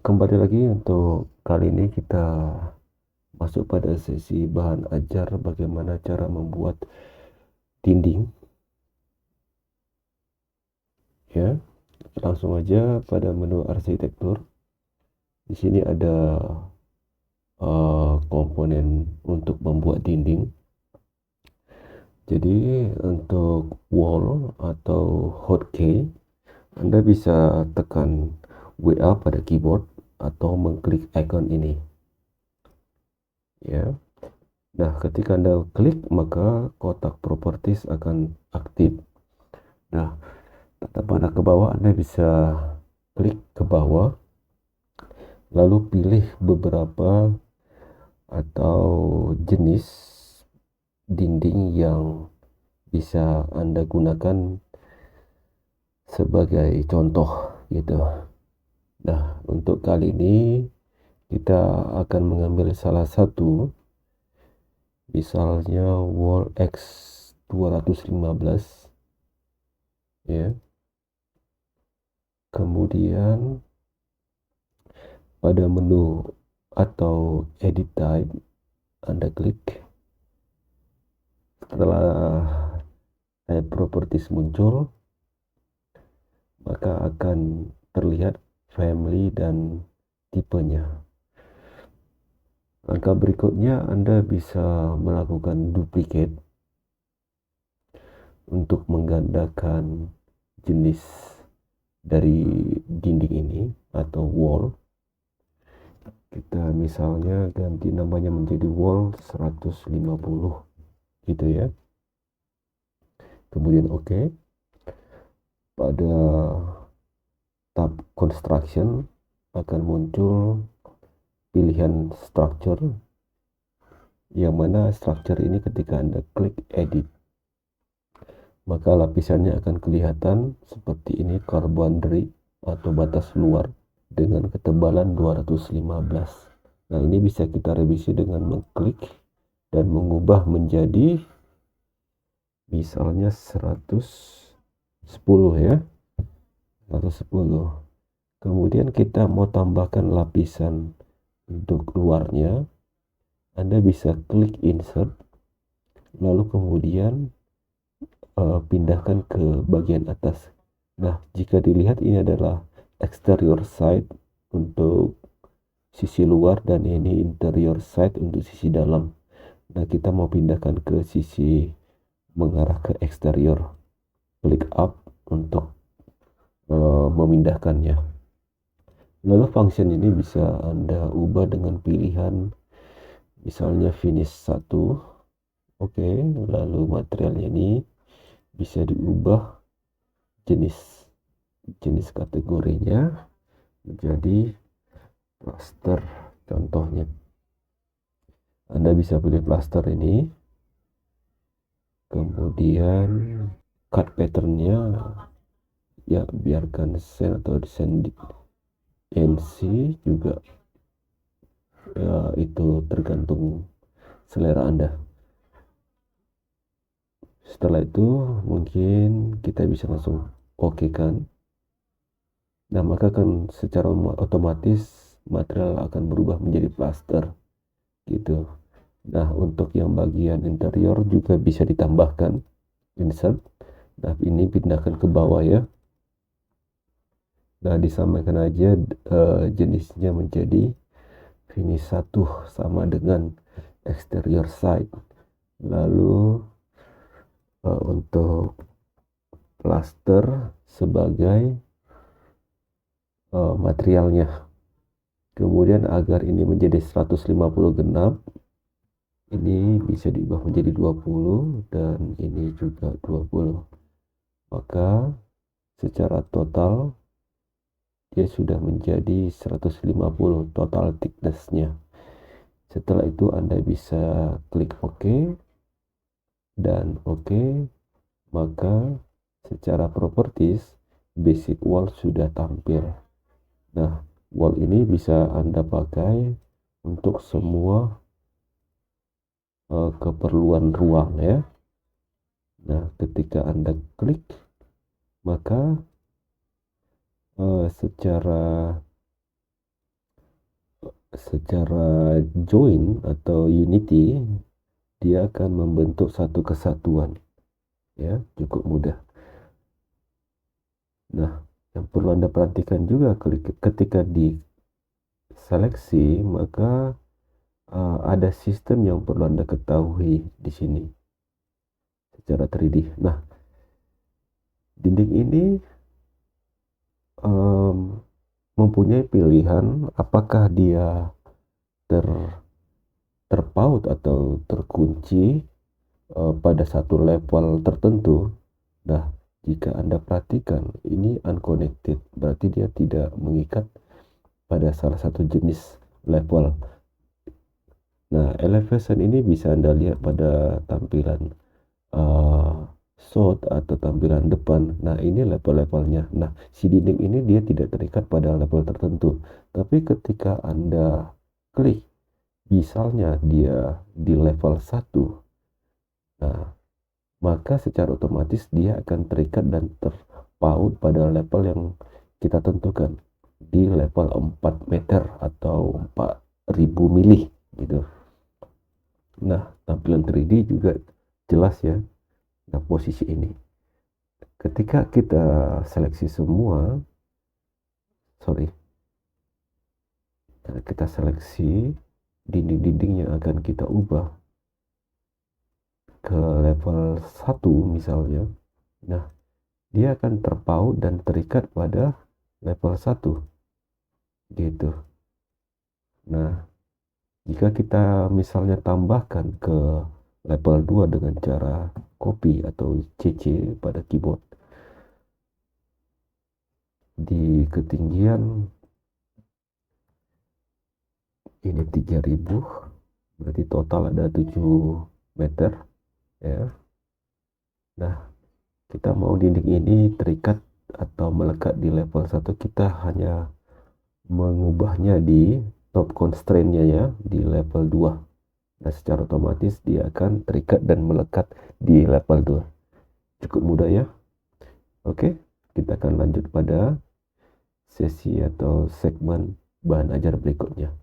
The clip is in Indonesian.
Kembali lagi untuk kali ini kita masuk pada sesi bahan ajar bagaimana cara membuat dinding. Ya, langsung aja pada menu arsitektur. Di sini ada komponen untuk membuat dinding. Jadi untuk wall atau hotkey, Anda bisa tekan WA pada keyboard atau mengklik icon ini. Ya. Nah, ketika Anda klik, maka kotak properties akan aktif. Nah, tata panah ke bawah, Anda bisa klik ke bawah, lalu pilih beberapa atau jenis dinding yang bisa Anda gunakan sebagai contoh gitu. Nah, untuk kali ini kita akan mengambil salah satu, misalnya wall X 215 ya. Kemudian pada menu atau edit type Anda klik. Setelah type properties muncul, maka akan terlihat family dan tipenya. Langkah berikutnya Anda bisa melakukan duplicate untuk menggandakan jenis dari dinding ini atau wall. Kita misalnya ganti namanya menjadi wall 150 gitu ya. Kemudian OK. Pada tab construction akan muncul pilihan structure, yang mana structure ini ketika Anda klik edit, maka lapisannya akan kelihatan seperti ini, core boundary atau batas luar dengan ketebalan 215. Nah, ini bisa kita revisi dengan mengklik dan mengubah menjadi misalnya 110 ya. 110. Kemudian kita mau tambahkan lapisan untuk luarnya, Anda bisa klik insert, lalu kemudian pindahkan ke bagian atas. Nah, jika dilihat ini adalah exterior side untuk sisi luar dan ini interior side untuk sisi dalam. Nah, kita mau pindahkan ke sisi mengarah ke exterior. Klik up untuk memindahkannya. Lalu function ini bisa Anda ubah dengan pilihan misalnya finish 1. Oke, lalu materialnya ini bisa diubah jenis kategorinya menjadi plaster contohnya. Anda bisa pilih plaster ini, kemudian cut patternnya ya biarkan sen atau desain NC juga ya, itu tergantung selera Anda. Setelah itu mungkin kita bisa langsung OK kan. Nah, maka kan secara otomatis material akan berubah menjadi plaster gitu. Nah, untuk yang bagian interior juga bisa ditambahkan insert. Nah, ini pindahkan ke bawah ya. Nah, disamakan aja jenisnya menjadi finish 1 sama dengan exterior side. Lalu untuk plaster sebagai materialnya. Kemudian agar ini menjadi 150 genap, ini bisa diubah menjadi 20 dan ini juga 20. Maka secara total dia sudah menjadi 150 total thickness-nya. Setelah itu Anda bisa klik OK dan OK, maka secara properties basic wall sudah tampil. Nah, wall ini bisa Anda pakai untuk semua keperluan ruang ya. Nah, ketika Anda klik, maka secara secara join atau unity, dia akan membentuk satu kesatuan, ya, cukup mudah. Nah, yang perlu Anda perhatikan juga ketika di seleksi, maka ada sistem yang perlu Anda ketahui di sini secara 3D. Nah, dinding ini mempunyai pilihan apakah dia terpaut atau terkunci pada satu level tertentu. Nah, jika Anda perhatikan ini unconnected, berarti dia tidak mengikat pada salah satu jenis level. Nah, elevation ini bisa Anda lihat pada tampilan shot atau tampilan depan. Nah, ini level-levelnya. Nah, si dinding ini dia tidak terikat pada level tertentu. Tapi ketika Anda klik, misalnya dia di level 1, nah, maka secara otomatis dia akan terikat dan terpaut pada level yang kita tentukan di level 4 meter atau 4000 mili gitu. Nah, tampilan 3D juga jelas ya. Nah, posisi ini ketika kita seleksi semua, kita seleksi dinding-dinding yang akan kita ubah ke level 1 misalnya. Nah, dia akan terpaut dan terikat pada level 1 gitu. Nah, jika kita misalnya tambahkan ke level 2 dengan cara copy atau CC pada keyboard di ketinggian ini 3000, berarti total ada 7 meter ya. Nah, kita mau dinding ini terikat atau melekat di level 1, kita hanya mengubahnya di top constraint-nya ya, di level 2. Nah, secara otomatis dia akan terikat dan melekat di level 2. Cukup mudah ya. Oke, kita akan lanjut pada sesi atau segmen bahan ajar berikutnya.